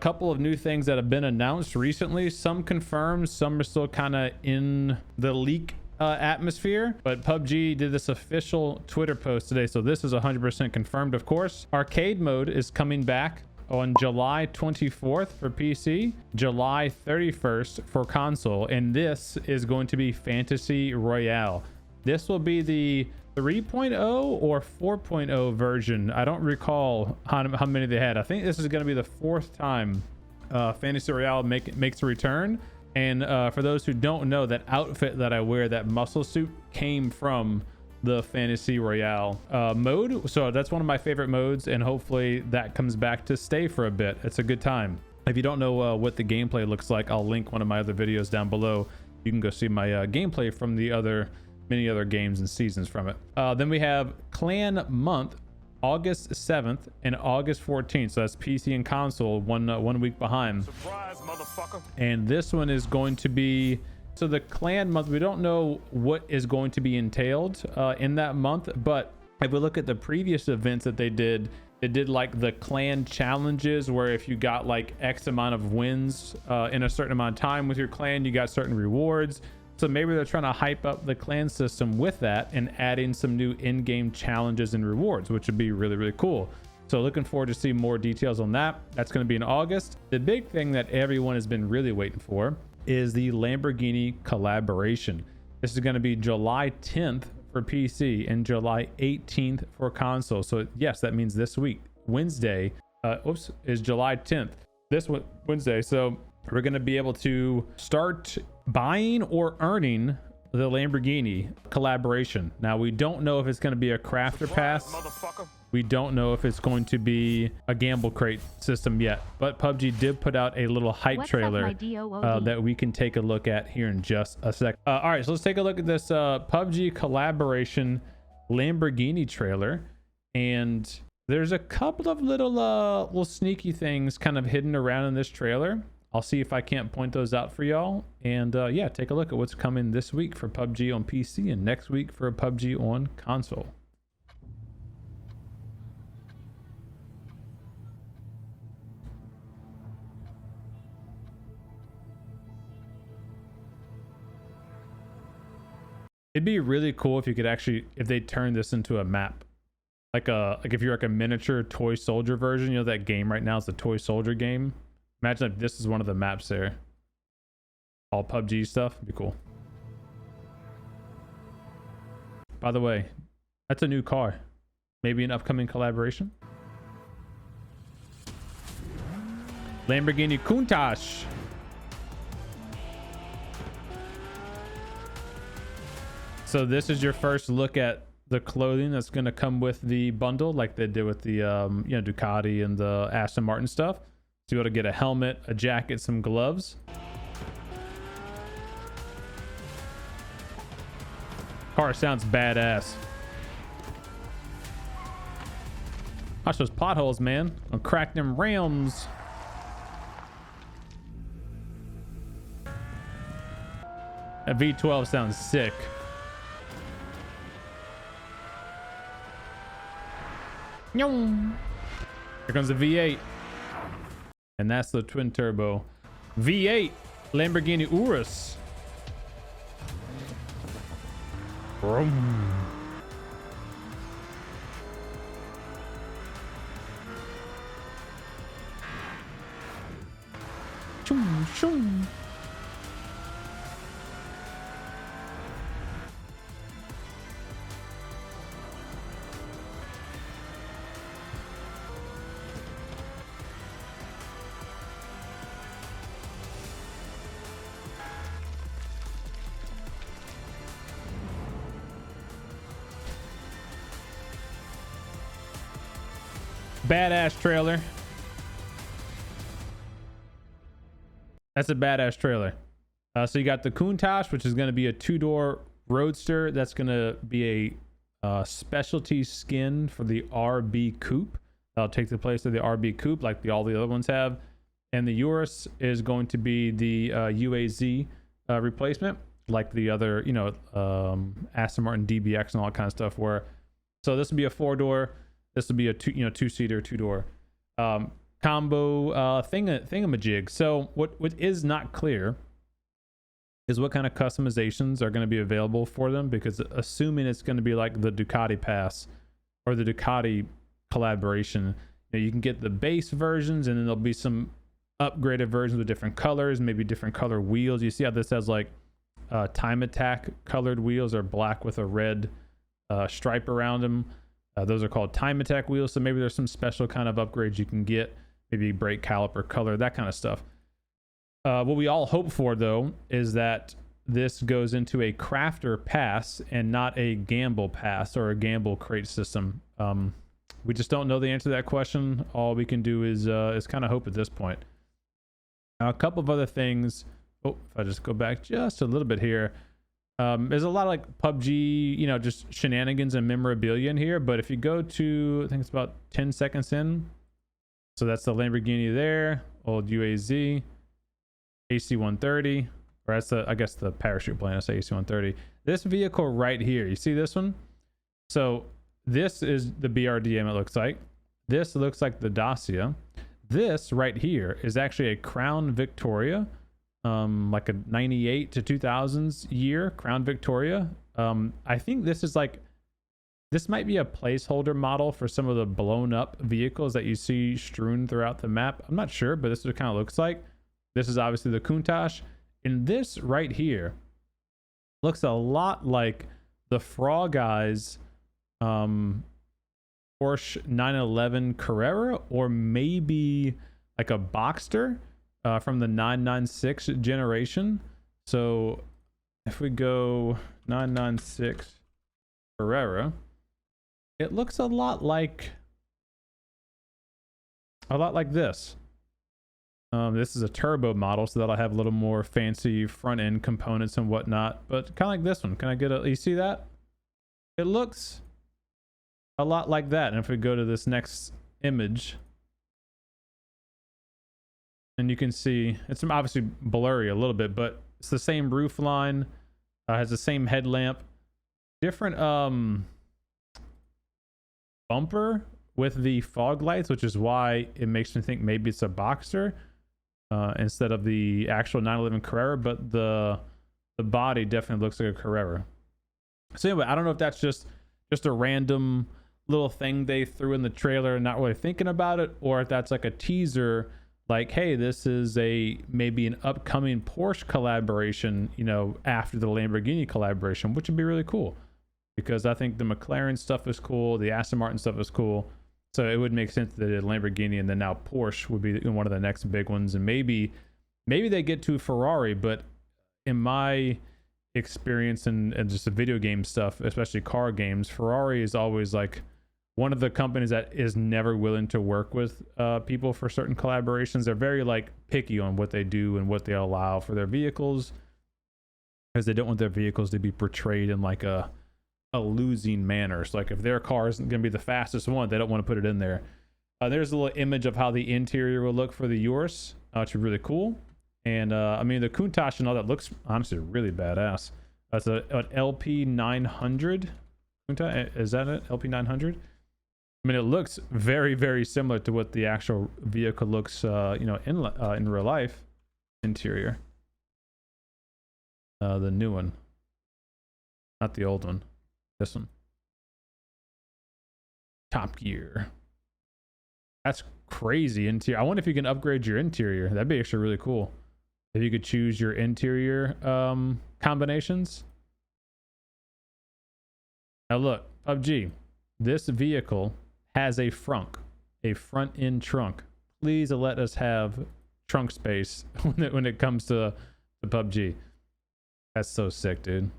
couple of new things that have been announced recently. Some confirmed, some are still kind of in the leak atmosphere, but PUBG did this official Twitter post today, so this is 100% confirmed. Of course, arcade mode is coming back on July 24th for PC, July 31st for console, and this is going to be Fantasy Royale. This will be the 3.0 or 4.0 version. I don't recall how many they had. I think this is going to be the fourth time Fantasy Royale makes a return. And for those who don't know, that outfit that I wear, that muscle suit, came from the Fantasy Royale mode. So that's one of my favorite modes, and hopefully that comes back to stay for a bit. It's a good time. If you don't know what the gameplay looks like, I'll link one of my other videos down below. You can go see my gameplay from the many other games and seasons from it. Then we have Clan Month, August 7th and August 14th. So that's PC and console, one week behind. Surprise, motherfucker. And this one is going to be, so the Clan Month, we don't know what is going to be entailed in that month, but if we look at the previous events that they did like the clan challenges, where if you got like X amount of wins in a certain amount of time with your clan, you got certain rewards. So maybe they're trying to hype up the clan system with that and adding some new in-game challenges and rewards, which would be really, really cool. So looking forward to see more details on that. That's going to be in August. The big thing that everyone has been really waiting for is the Lamborghini Collaboration. This is going to be July 10th for PC and July 18th for console. So yes, that means this week, Wednesday, is July 10th. This Wednesday. So we're going to be able to start buying or earning the Lamborghini Collaboration. Now, we don't know if it's going to be a crafter pass. We don't know if it's going to be a gamble crate system yet, but PUBG did put out a little hype trailer that we can take a look at here in just a sec. All right, so let's take a look at this PUBG Collaboration Lamborghini trailer. And there's a couple of little sneaky things kind of hidden around in this trailer. I'll see if I can't point those out for y'all. And yeah, take a look at what's coming this week for PUBG on PC and next week for PUBG on console. It'd be really cool if you could actually, if they turn this into a map, like if you're like a miniature toy soldier version. You know that game right now is the toy soldier game. Imagine if this is one of the maps there. All PUBG stuff. It'd be cool. By the way, that's a new car. Maybe an upcoming collaboration. Lamborghini Countach. So this is your first look at the clothing that's going to come with the bundle, like they did with the Ducati and the Aston Martin stuff. So you're able to get a helmet, a jacket, some gloves. Car sounds badass. Watch those potholes, man. I'll crack them rims. That V12 sounds sick. Here comes the V8. And that's the twin turbo V8 Lamborghini Urus. Vroom. Choom, choom. Badass trailer. That's a badass trailer. So you got the Countach, which is going to be a two-door roadster. That's going to be a specialty skin for the RB Coupe. That'll take the place of the RB Coupe like all the other ones have. And the Urus is going to be the UAZ replacement, like the other, Aston Martin DBX and all that kind of stuff. So this will be a four-door. This will be a two-seater, two-door. Kind combo thingamajig. So what is not clear is what kind of customizations are going to be available for them, because assuming it's going to be like the Ducati Pass or the Ducati Collaboration, you can get the base versions, and then there'll be some upgraded versions with different colors, maybe different color wheels. You see how this has like Time Attack colored wheels are black with a red stripe around them. Those are called Time Attack wheels. So maybe there's some special kind of upgrades you can get, maybe brake caliper color, that kind of stuff. What we all hope for, though, is that this goes into a crafter pass and not a gamble pass or a gamble crate system. We just don't know the answer to that question. All we can do is kind of hope at this point. Now, a couple of other things. Oh, if I just go back just a little bit here. There's a lot of like PUBG, just shenanigans and memorabilia in here. But if you go to, I think it's about 10 seconds in. So that's the Lamborghini there, old UAZ. AC-130, or that's I guess the parachute plane. I say AC-130. This vehicle right here, you see this one? So this is the BRDM. It looks like this looks like the Dacia. This right here is actually a Crown Victoria, like a 98 to 2000s year Crown Victoria. I think this is like, this might be a placeholder model for some of the blown up vehicles that you see strewn throughout the map. I'm not sure, but this is what it kind of looks like. This is obviously the Countach. And this right here looks a lot like the Frog Eyes Porsche 911 Carrera, or maybe like a Boxster from the 996 generation. So if we go 996 Carrera, it looks a lot like this. This is a turbo model, so that'll have a little more fancy front end components and whatnot, but kind of like this one. Can I get you see that? It looks a lot like that. And if we go to this next image, and you can see it's obviously blurry a little bit, but it's the same roof line, has the same headlamp, different bumper with the fog lights, which is why it makes me think maybe it's a Boxster instead of the actual 911 Carrera, but the body definitely looks like a Carrera. So anyway, I don't know if that's just a random little thing they threw in the trailer and not really thinking about it, or if that's like a teaser, like, hey, this is maybe an upcoming Porsche collaboration, after the Lamborghini collaboration, which would be really cool, because I think the McLaren stuff is cool, the Aston Martin stuff is cool. So it would make sense that they did Lamborghini, and then now Porsche would be one of the next big ones. And maybe they get to Ferrari, but in my experience and just the video game stuff, especially car games, Ferrari is always like one of the companies that is never willing to work with people for certain collaborations. They're very like picky on what they do and what they allow for their vehicles, because they don't want their vehicles to be portrayed in like a losing manner. So like if their car isn't going to be the fastest one, they don't want to put it in there. There's a little image of how the interior will look for the Urus, which is really cool. And I mean, the Countach and all that looks honestly really badass. That's an LP 900. Is that it? LP 900? I mean, it looks very, very similar to what the actual vehicle looks, in real life. Interior. The new one, not the old one. This one. Top Gear. That's crazy interior. I wonder if you can upgrade your interior. That'd be actually really cool. If you could choose your interior combinations. Now look, PUBG. This vehicle has a front end trunk. Please let us have trunk space when it comes to the PUBG. That's so sick, dude.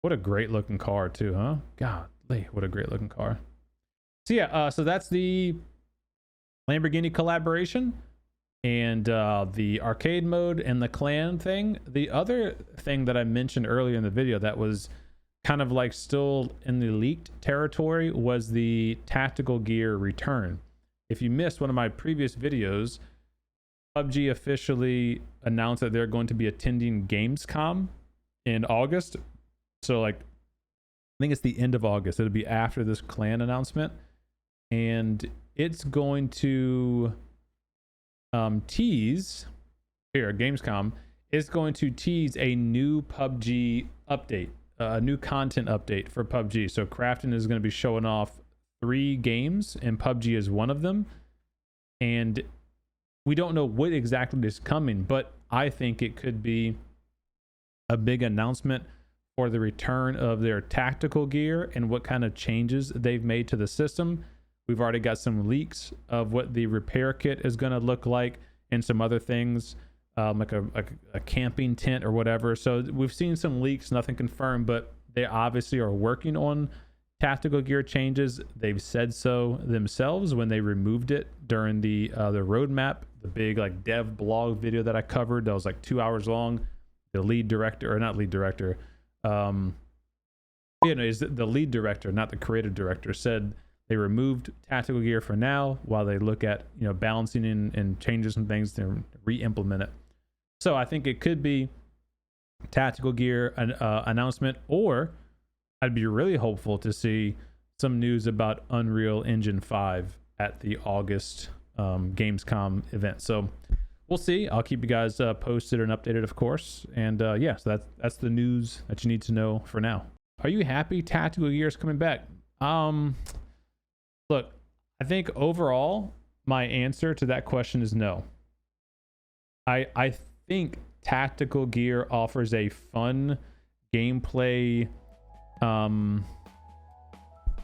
What a great looking car too, huh? Golly, what a great looking car. So yeah, so that's the Lamborghini collaboration and the arcade mode and the clan thing. The other thing that I mentioned earlier in the video that was kind of like still in the leaked territory was the tactical gear return. If you missed one of my previous videos, PUBG officially announced that they're going to be attending Gamescom in August. So like, I think it's the end of August. It'll be after this clan announcement. And it's going to tease here, Gamescom is going to tease a new PUBG update, a new content update for PUBG. So Crafton is going to be showing off 3 games, and PUBG is one of them. And we don't know what exactly is coming, but I think it could be a big announcement for the return of their tactical gear and what kind of changes they've made to the system. We've already got some leaks of what the repair kit is going to look like and some other things, like a camping tent or whatever. So we've seen some leaks, nothing confirmed, but they obviously are working on tactical gear changes. They've said so themselves when they removed it during the roadmap, the big like dev blog video that I covered that was like 2 hours long. The lead director, or not lead director, is the lead director, not the creative director, said they removed tactical gear for now while they look at, you know, balancing in and changes some things to re-implement it. So I think it could be tactical gear announcement, or I'd be really hopeful to see some news about Unreal Engine 5 at the August Gamescom event. So we'll see. I'll keep you guys posted and updated, of course. And yeah, so that's the news that you need to know for now. Are you happy tactical gear is coming back? Look, I think overall my answer to that question is no. I think tactical gear offers a fun gameplay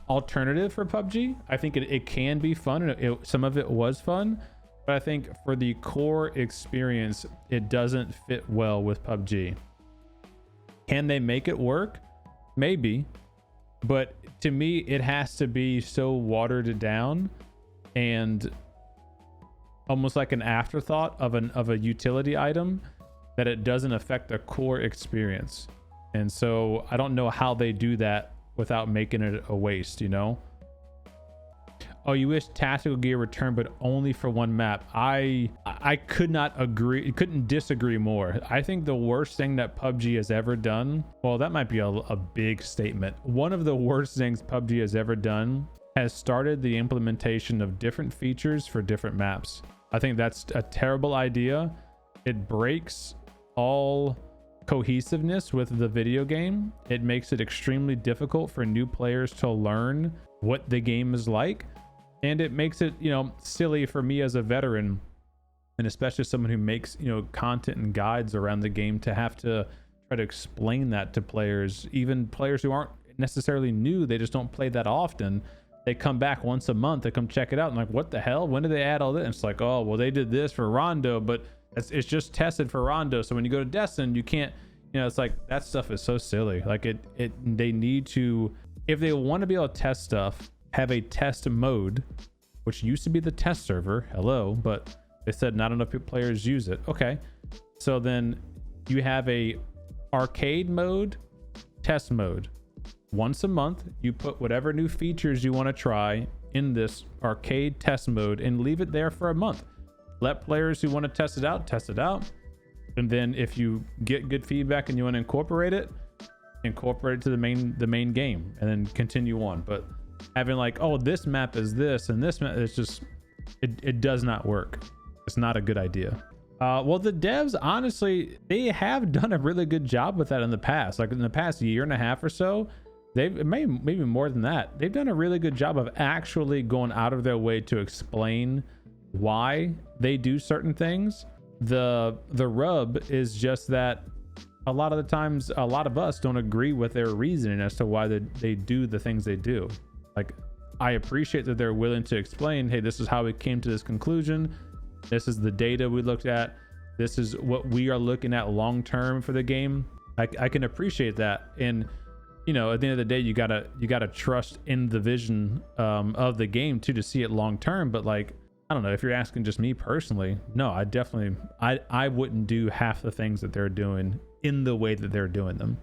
alternative for PUBG. I think it can be fun, and some of it was fun, but I think for the core experience, it doesn't fit well with PUBG. Can they make it work? Maybe, but to me, it has to be so watered down and almost like an afterthought of a utility item that it doesn't affect the core experience. And so I don't know how they do that without making it a waste, you know? Oh, you wish tactical gear returned, but only for one map. I couldn't disagree more. I think the worst thing that PUBG has ever done, well, that might be a big statement. One of the worst things PUBG has ever done has started the implementation of different features for different maps. I think that's a terrible idea. It breaks all cohesiveness with the video game. It makes it extremely difficult for new players to learn what the game is like. And it makes it, you know, silly for me as a veteran, and especially someone who makes, you know, content and guides around the game, to have to try to explain that to players, even players who aren't necessarily new. They just don't play that often. They come back once a month, they come check it out, and like, what the hell? When did they add all this? And it's like, oh, well, they did this for Rondo, but it's just tested for Rondo. So when you go to Destin, you can't, you know, it's like, that stuff is so silly. Like they need to, if they want to be able to test stuff, have a test mode, which used to be the test server. Hello, but they said not enough players use it. Okay, so then you have a arcade mode, test mode. Once a month, you put whatever new features you want to try in this arcade test mode and leave it there for a month. Let players who want to test it out. And then if you get good feedback and you want to incorporate it to the main game, and then continue on. But having like, oh, this map is this and this map, it's just, it does not work. It's not a good idea. Well, the devs, honestly, they have done a really good job with that in the past. Like in the past year and a half or so, they've maybe more than that. They've done a really good job of actually going out of their way to explain why they do certain things. The rub is just that a lot of the times, a lot of us don't agree with their reasoning as to why they do the things they do. Like, I appreciate that they're willing to explain, hey, this is how we came to this conclusion. This is the data we looked at. This is what we are looking at long term for the game. I can appreciate that. And, you know, at the end of the day, you gotta trust in the vision of the game too, to see it long term. But like, I don't know, if you're asking just me personally, no, I wouldn't do half the things that they're doing in the way that they're doing them.